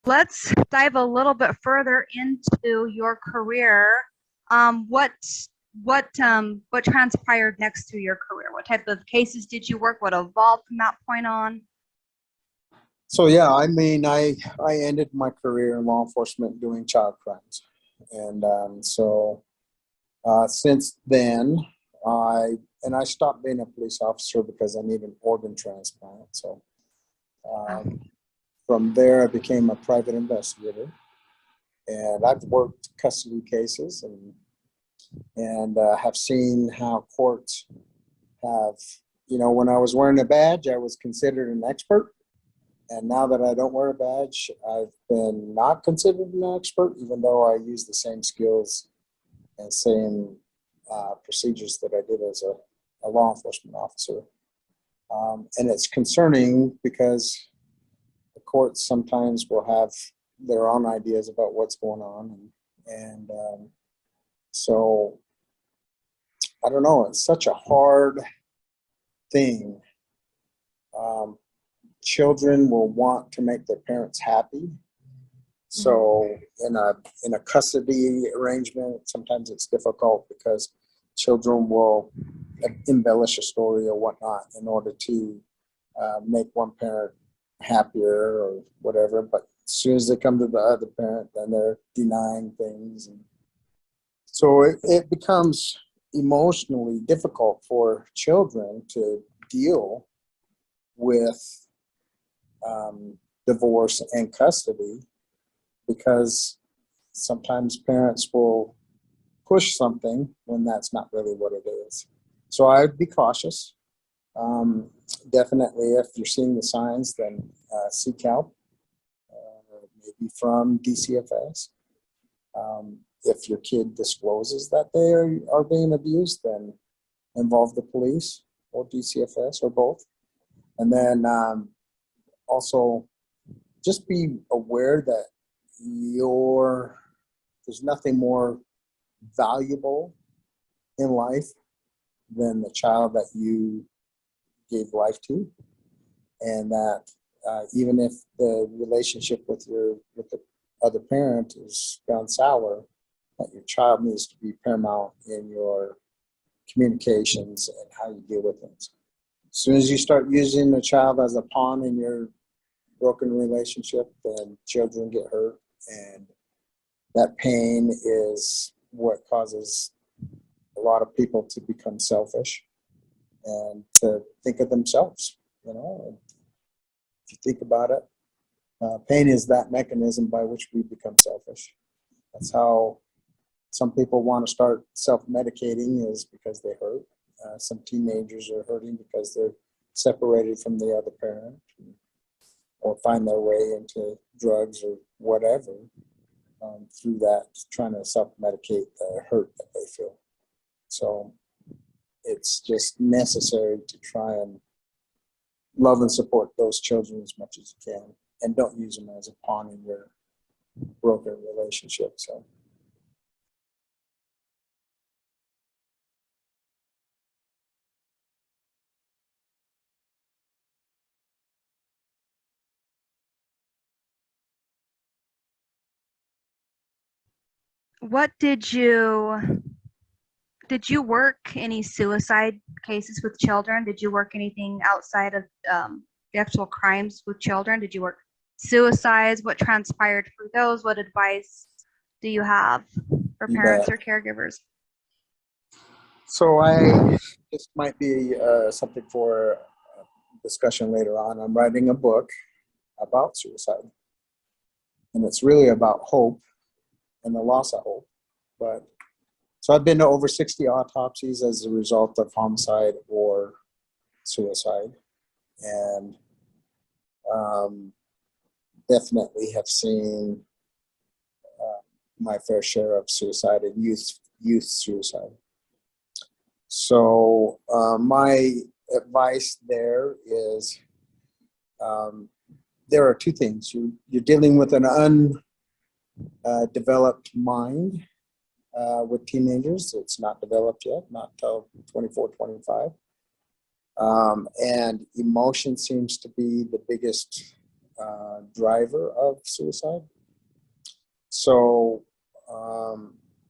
Let's dive a little bit further into your career. Um, what what transpired next through your career? What type of cases did you work? What evolved from that point on? So yeah, I ended my career in law enforcement doing child crimes, and since then I stopped being a police officer because I need an organ transplant. So Oh, um, from there, I became a private investigator, and I've worked custody cases and have seen how courts have, when I was wearing a badge, I was considered an expert. And now that I don't wear a badge, I've been not considered an expert, even though I use the same skills and same procedures that I did as a law enforcement officer. And it's concerning because the courts sometimes will have their own ideas about what's going on. And so I don't know, it's such a hard thing. Um, Children will want to make their parents happy. mhm. So in a custody arrangement, sometimes it's difficult because children will embellish a story or whatnot in order to make one parent happier or whatever. But as soon as they come to the other parent, then they're denying things, and so it becomes emotionally difficult for children to deal with divorce and custody because sometimes parents will push something when that's not really what it is. So I'd be cautious. Um, Definitely, if you're seeing the signs, then seek help, maybe from DCFS. If your kid discloses that they are being abused, then involve the police or DCFS or both. And then also just be aware that there's nothing more valuable in life than the child that you gave life to, and that even if the relationship with the other parent is gone sour, that your child needs to be paramount in your communications and how you deal with things. As soon as you start using the child as a pawn in your broken relationship, then children get hurt, and that pain is what causes a lot of people to become selfish and to think of themselves. If you think about it, pain is that mechanism by which we become selfish. That's how some people want to start self-medicating, is because they hurt. Some teenagers are hurting because they're separated from the other parent, or find their way into drugs or whatever through that, trying to self-medicate the hurt that they feel. So it's just necessary to try and love and support those children as much as you can, and don't use them as a pawn in your broken relationship. So What did you work any suicide cases with children? Did you work anything outside of the actual crimes with children? Did you work suicides? What transpired for those? What advice do you have for you parents bet. or caregivers? So this might be something for discussion later on. I'm writing a book about suicide, and it's really about hope and the loss of hope. But so I've been to over 60 autopsies as a result of homicide or suicide, and um, definitely have seen my fair share of suicide and youth suicide. So my advice there is, um, there are two things. You're dealing with an undeveloped mind with teenagers. It's not developed yet, not until 24, 25. And emotion seems to be the biggest driver of suicide. So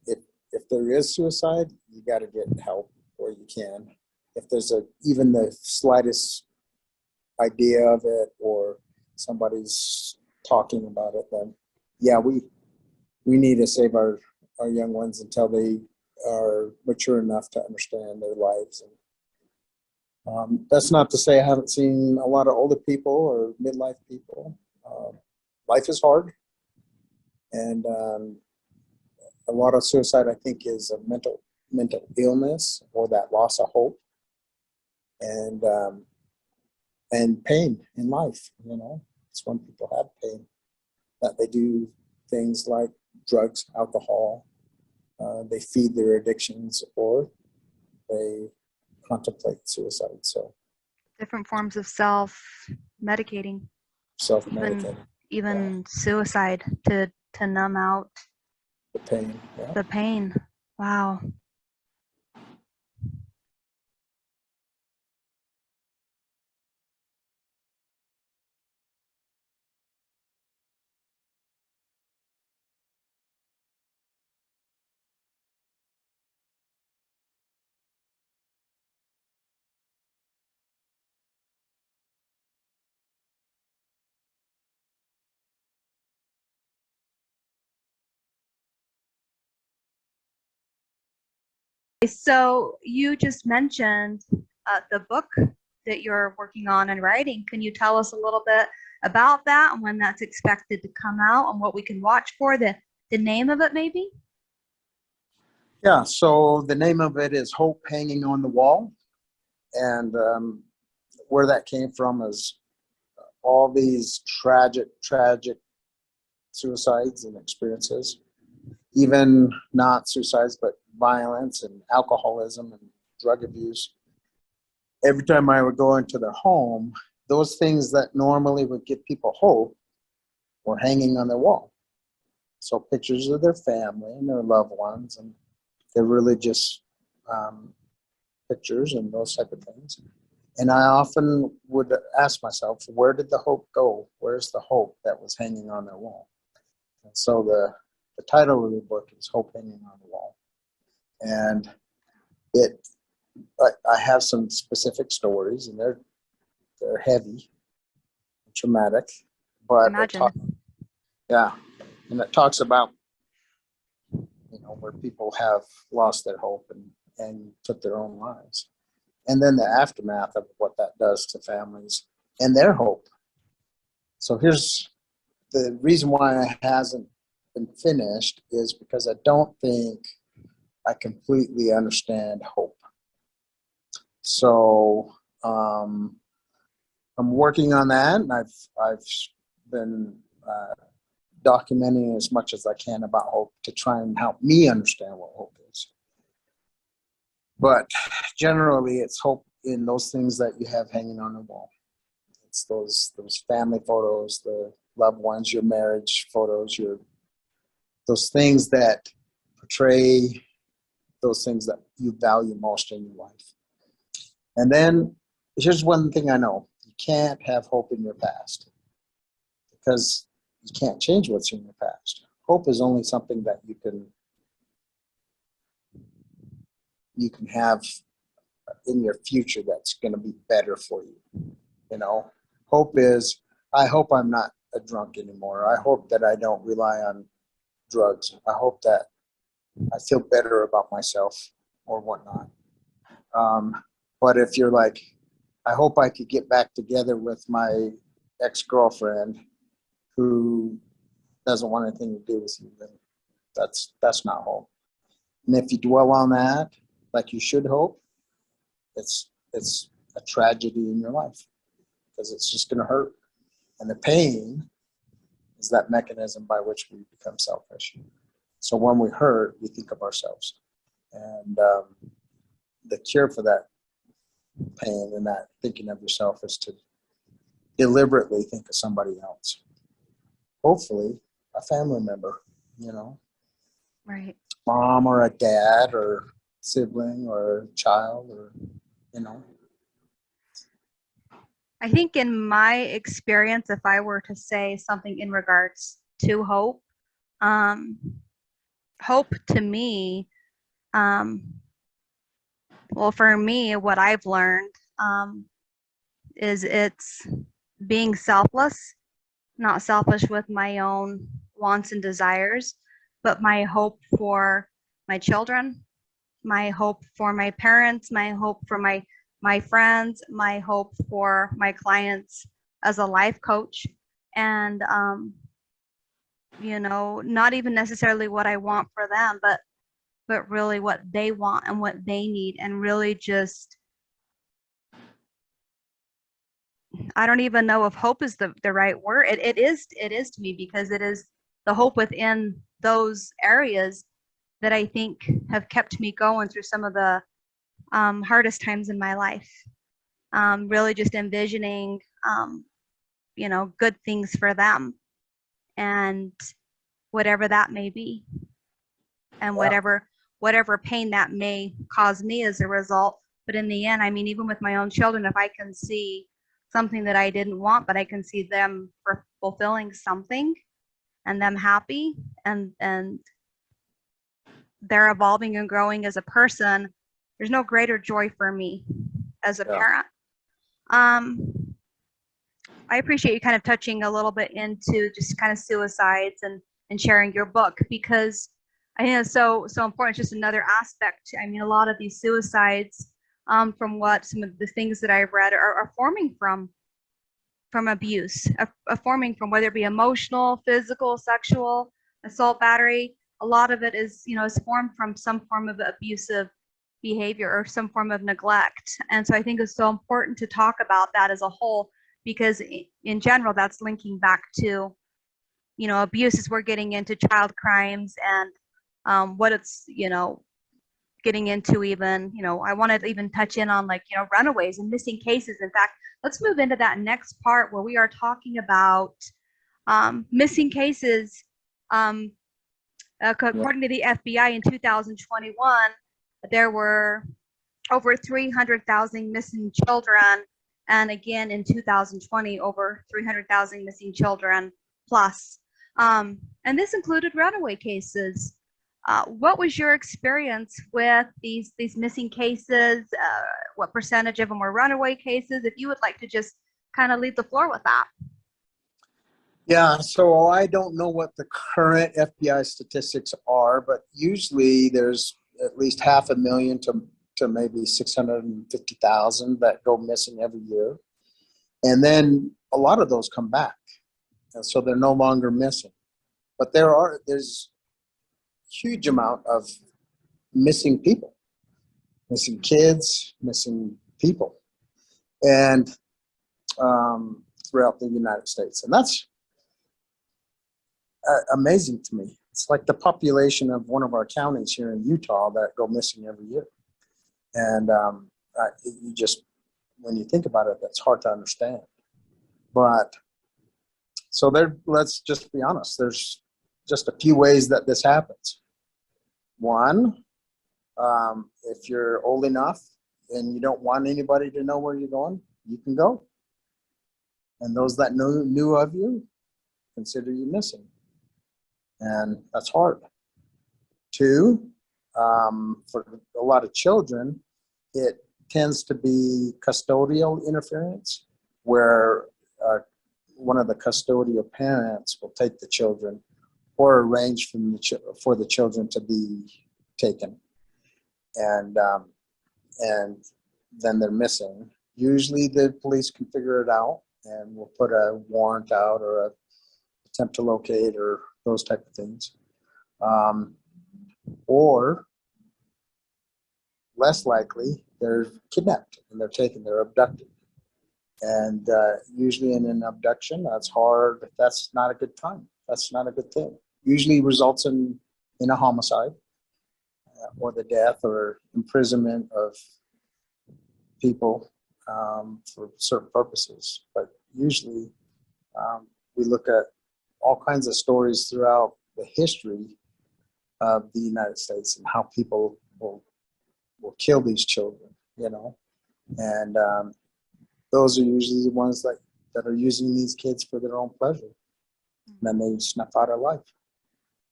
if there is suicide, you got to get help where you can. If there's even the slightest idea of it, or somebody's talking about it, then yeah, we need to save our young ones until they are mature enough to understand their lives. And that's not to say I haven't seen a lot of older people or midlife people. Life is hard, and a lot of suicide, I think, is a mental illness, or that loss of hope, and pain in life. It's when people have pain that they do things like drugs, alcohol. They feed their addictions, or they contemplate suicide. So Different forms of self-medicating, self-medicating, even suicide to numb out the pain. Yeah. the pain. Wow. So you just mentioned the book that you're working on and writing. Can you tell us a little bit about that and when that's expected to come out and what we can watch for? The name of it, maybe? Yeah. So the name of it is Hope Hanging on the Wall, and where that came from is all these tragic suicides and experiences, even not suicides, but violence and alcoholism and drug abuse. Every time I would go into their home, those things that normally would give people hope were hanging on their wall. So pictures of their family and their loved ones, and they're religious pictures and those type of things. And I often would ask myself, where did the hope go? Where's the hope that was hanging on their wall? And so the title of the book is Hope Hanging on the Wall. And I have some specific stories, and they're heavy, and traumatic, but Imagine. and it talks about where people have lost their hope and took their own lives, and then the aftermath of what that does to families and their hope. So here's the reason why it hasn't been finished, is because I don't think I completely understand hope. So I'm working on that, and I've been documenting as much as I can about hope to try and help me understand what hope is. But generally, it's hope in those things that you have hanging on the wall. It's those family photos, the loved ones, your marriage photos, those things that portray those things that you value most in your life. And then here's one thing I know: you can't have hope in your past, because you can't change what's in your past. Hope is only something that you can have in your future that's going to be better for you. Hope is, I hope I'm not a drunk anymore. I hope that I don't rely on drugs. I hope that I feel better about myself or whatnot. But if you're like, I hope I could get back together with my ex-girlfriend who doesn't want anything to do with you, then that's not hope. And if you dwell on that, like you should hope, it's a tragedy in your life, because it's just going to hurt. And the pain is that mechanism by which we become selfish. So when we hurt, we think of ourselves. And the cure for that pain and that thinking of yourself is to deliberately think of somebody else. Hopefully, a family member, Right. mom or a dad or sibling or child, or. I think in my experience, if I were to say something in regards to hope, um, hope to me, um, well, for me, what I've learned um, is it's being selfless, not selfish with my own wants and desires, but my hope for my children, my hope for my parents, my hope for my friends, my hope for my clients as a life coach, and not even necessarily what I want for them, but really what they want and what they need, and really just I don't even know if hope is the right word. It is to me because it is the hope within those areas that I think have kept me going through some of the hardest times in my life. Really just envisioning, good things for them and whatever that may be, and Yeah. whatever pain that may cause me as a result. But in the end, I mean, even with my own children, if I can see something that I didn't want, but I can see them for fulfilling something and them happy and they're evolving and growing as a person, there's no greater joy for me as a Yeah. parent. I appreciate you kind of touching a little bit into just kind of suicides and sharing your book, because I think it's so important. It's just another aspect. I mean, a lot of these suicides, from what some of the things that I've read, are forming from abuse, forming from whether it be emotional, physical, sexual, assault, battery. A lot of it is formed from some form of abusive behavior or some form of neglect. And so I think it's so important to talk about that as a whole, because in general, that's linking back to abuse as we're getting into child crimes and what it's getting into. Even I want to even touch in on like runaways and missing cases. In fact, let's move into that next part where we are talking about missing cases. um, Yeah. According to the FBI in 2021, there were over 300,000 missing children, and again in 2020, over 300,000 missing children plus. And this included runaway cases. What was your experience with these missing cases? What percentage of them were runaway cases? If you would like to just kind of lead the floor with that. Yeah, so I don't know what the current FBI statistics are, but usually there's at least 500,000 to maybe 650,000 that go missing every year. And then a lot of those come back. And so they're no longer missing. But there's huge amount of missing people, missing kids, missing people, and throughout the United States. And that's amazing to me. It's like the population of one of our counties here in Utah that go missing every year. And you just, when you think about it, that's hard to understand. But so let's just be honest. There's just a few ways that this happens. One, if you're old enough and you don't want anybody to know where you're going, you can go. And those that knew of you consider you missing. And that's hard. Two, for a lot of children, it tends to be custodial interference, where one of the custodial parents will take the children or arrange for the children to be taken. And then they're missing. Usually the police can figure it out and will put a warrant out or a attempt to locate or those type of things. Or less likely, they're kidnapped and they're abducted. And usually in an abduction, that's hard. That's not a good time. That's not a good thing. Usually results in a homicide or the death or imprisonment of people for certain purposes. But usually we look at all kinds of stories throughout the history of the United States and how people will kill these children, and those are usually the ones that are using these kids for their own pleasure. And then they snuff out our life.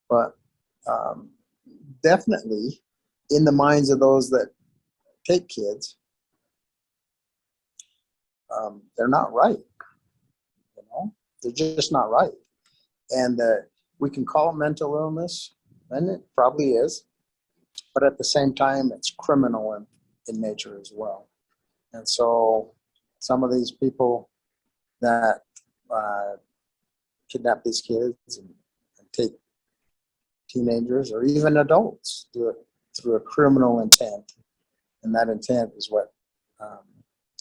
But definitely in the minds of those that take kids, they're not right. You know, they're just not right. And we can call it mental illness, and it probably is. But at the same time, it's criminal in nature as well. And so some of these people that kidnap these kids and take teenagers or even adults do it through a criminal intent. And that intent is what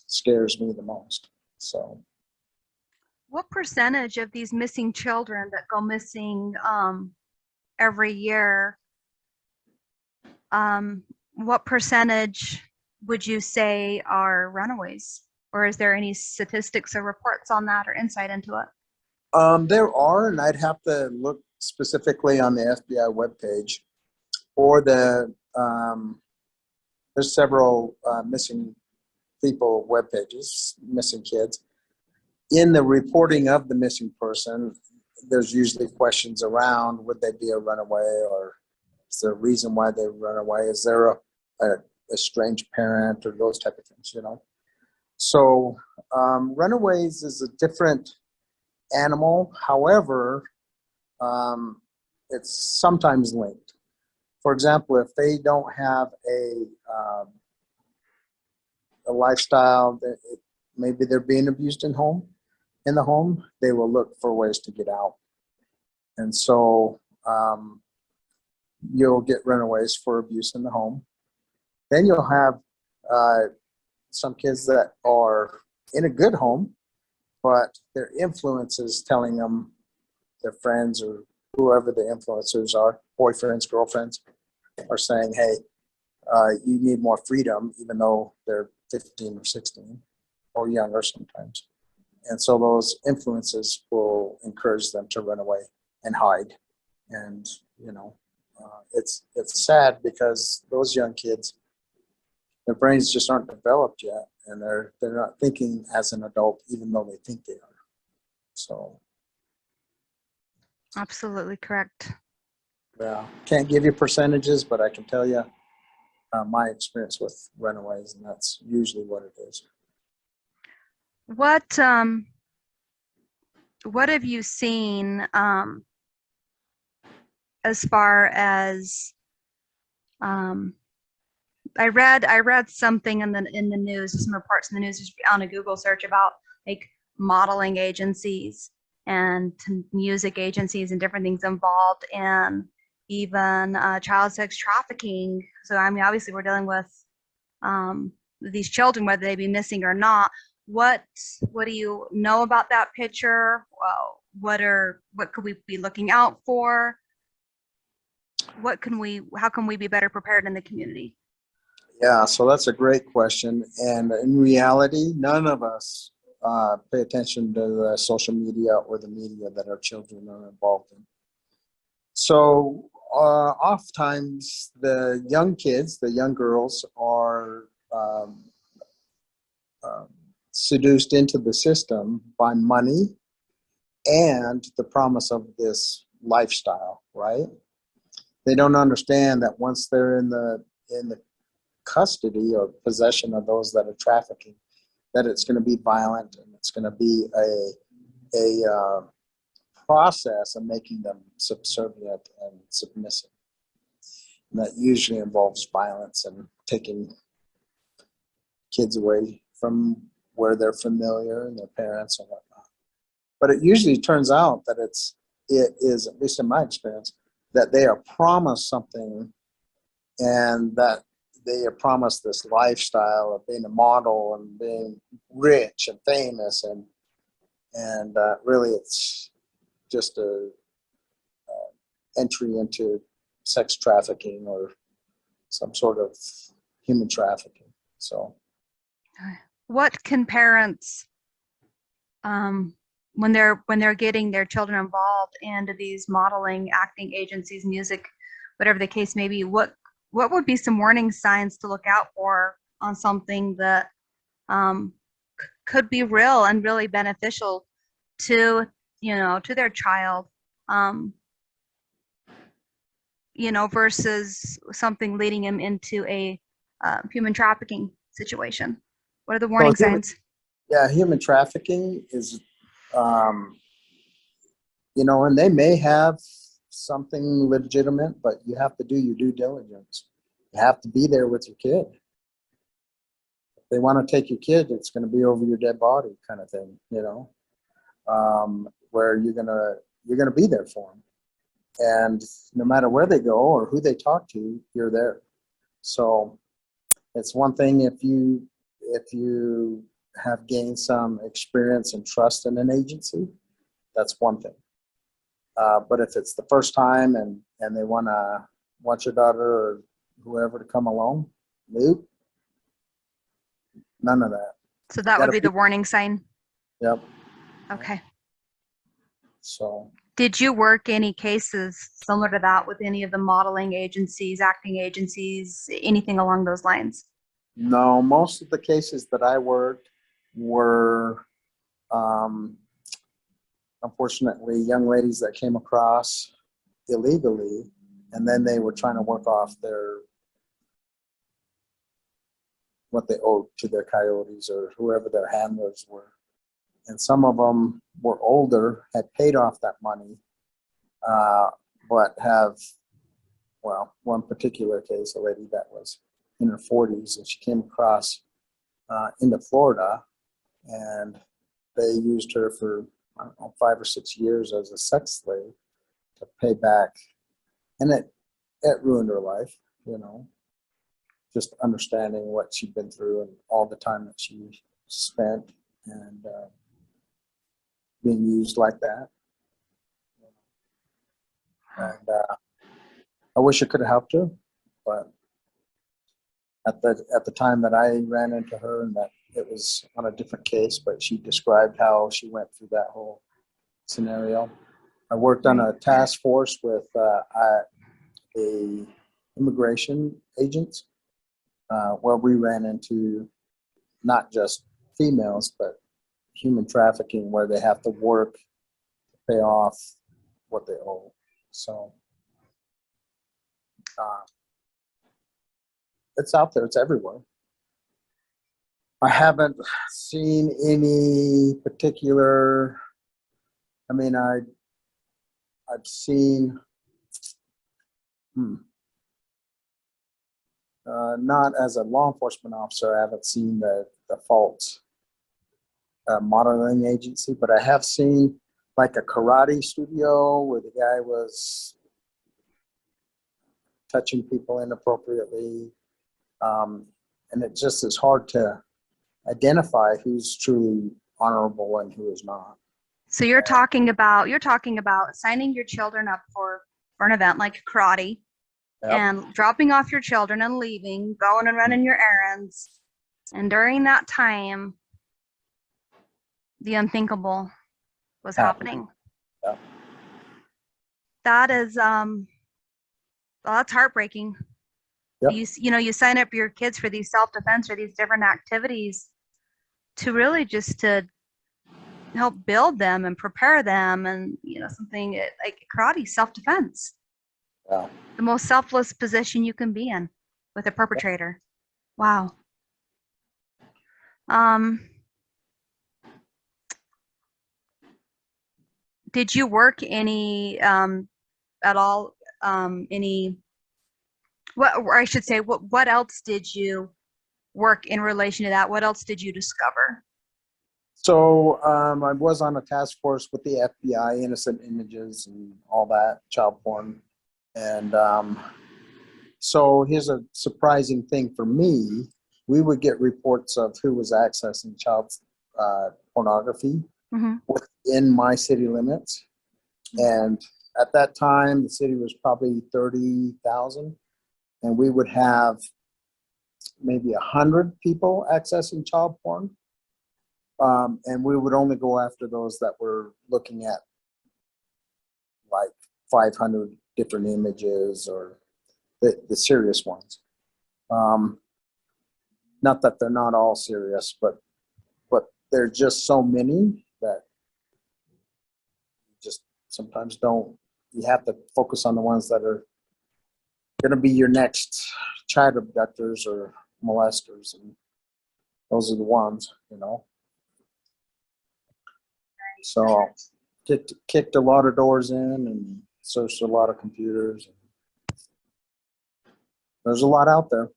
scares me the most. So, what percentage of these missing children that go missing every year, what percentage would you say are runaways? Or is there any statistics or reports on that or insight into it? there are, and I'd have to look specifically on the FBI webpage or there's several missing people web pages, missing kids. In the reporting of the missing person, there's usually questions around, would they be a runaway, or is there a reason why they run away? Is there a strange parent, or those type of things, you know? So runaways is a different animal. However, it's sometimes linked. For example, if they don't have a lifestyle that maybe they're being abused in the home, they will look for ways to get out. And so you'll get runaways for abuse in the home. Then you'll have some kids that are in a good home, but their influence is telling them, their friends or whoever the influencers are, boyfriends, girlfriends, are saying, hey, you need more freedom, even though they're 15 or 16 or younger sometimes. And so those influences will encourage them to run away and hide. And, you know, it's sad because those young kids, their brains just aren't developed yet, and they're not thinking as an adult, even though they think they are. So, Absolutely correct. yeah, can't give you percentages, but I can tell you my experience with runaways, and that's usually what it is. What have you seen as far as I read something in the news, some reports in the news just on a Google search about like modeling agencies and music agencies and different things involved, and even child sex trafficking. So I mean, obviously we're dealing with these children, whether they be missing or not. What do you know about that picture? Well, what could we be looking out for? How can we be better prepared in the community? Yeah, so that's a great question. And in reality, none of us pay attention to the social media or the media that our children are involved in. So oftentimes the young kids, the young girls, are seduced into the system by money and the promise of this lifestyle, right? They don't understand that once they're in the custody or possession of those that are trafficking, that it's going to be violent, and it's going to be a process of making them subservient and submissive. And that usually involves violence and taking kids away from where they're familiar and their parents and whatnot. But it usually turns out that it is, at least in my experience, that they are promised something, and that they are promised this lifestyle of being a model and being rich and famous, and really it's just a entry into sex trafficking or some sort of human trafficking. So, what can parents, when they're getting their children involved into these modeling, acting agencies, music, whatever the case may be, what would be some warning signs to look out for on something that could be real and really beneficial to, to their child. Um, versus something leading him into a human trafficking situation. What are the So warning signs? human trafficking is, um, and they may have something legitimate, but you have to do your due diligence. You have to be there with your kid. If they want to take your kid, it's going to be over your dead body, kind of thing, where you're gonna be there for them, and no matter where they go or who they talk to, you're there. So it's one thing if you have gained some experience and trust in an agency, that's one thing. But if it's the first time and they want your daughter or whoever to come along, nope, none of that. So that would be the warning sign. Yep. Okay. So Did you work any cases similar to that with any of the modeling agencies, acting agencies, anything along those lines? no, most of the cases that I worked were, unfortunately, young ladies that came across illegally, and then they were trying to work off what they owed to their coyotes or whoever their handlers were. And some of them were older, had paid off that money, but one particular case, a lady that was in her 40s, and she came across into Florida, and they used her for, I don't know, 5 or 6 years as a sex slave to pay back. And it ruined her life, just understanding what she'd been through and all the time that she spent and being used like that. And I wish I could have helped her, but at the time that I ran into her, and that it was on a different case, but she described how she went through that whole scenario. I worked on a task force with a immigration agents where we ran into not just females, but human trafficking, where they have to work to pay off what they owe. So it's out there. It's everywhere. I haven't seen any particular. I mean, I've seen. Not as a law enforcement officer, I haven't seen the faults modeling agency, but I have seen like a karate studio where the guy was touching people inappropriately, and it just is hard to identify who's truly honorable and who is not. So you're talking about signing your children up for an event like karate. Yep. And dropping off your children and leaving, going and running your errands. And during that time, the unthinkable was happening. Yep. That is, that's heartbreaking. Yep. You sign up your kids for these self-defense or these different activities to really just to help build them and prepare them, and something like karate, self-defense. Yeah. The most selfless position you can be in with a perpetrator. Wow. Did you work any at all? Or I should say, what else did you work in relation to that? What else did you discover? So I was on a task force with the FBI, innocent images and all that, child porn. And so here's a surprising thing for me. We would get reports of who was accessing child pornography within my city limits. And at that time, the city was probably 30,000. And we would have maybe 100 people accessing child porn. And we would only go after those that were looking at like 500 different images or the serious ones. Not that they're not all serious, but there's just so many that you just sometimes don't. You have to focus on the ones that are going to be your next child abductors or molesters, and those are the ones, you know. So kicked a lot of doors in and searched a lot of computers. There's a lot out there.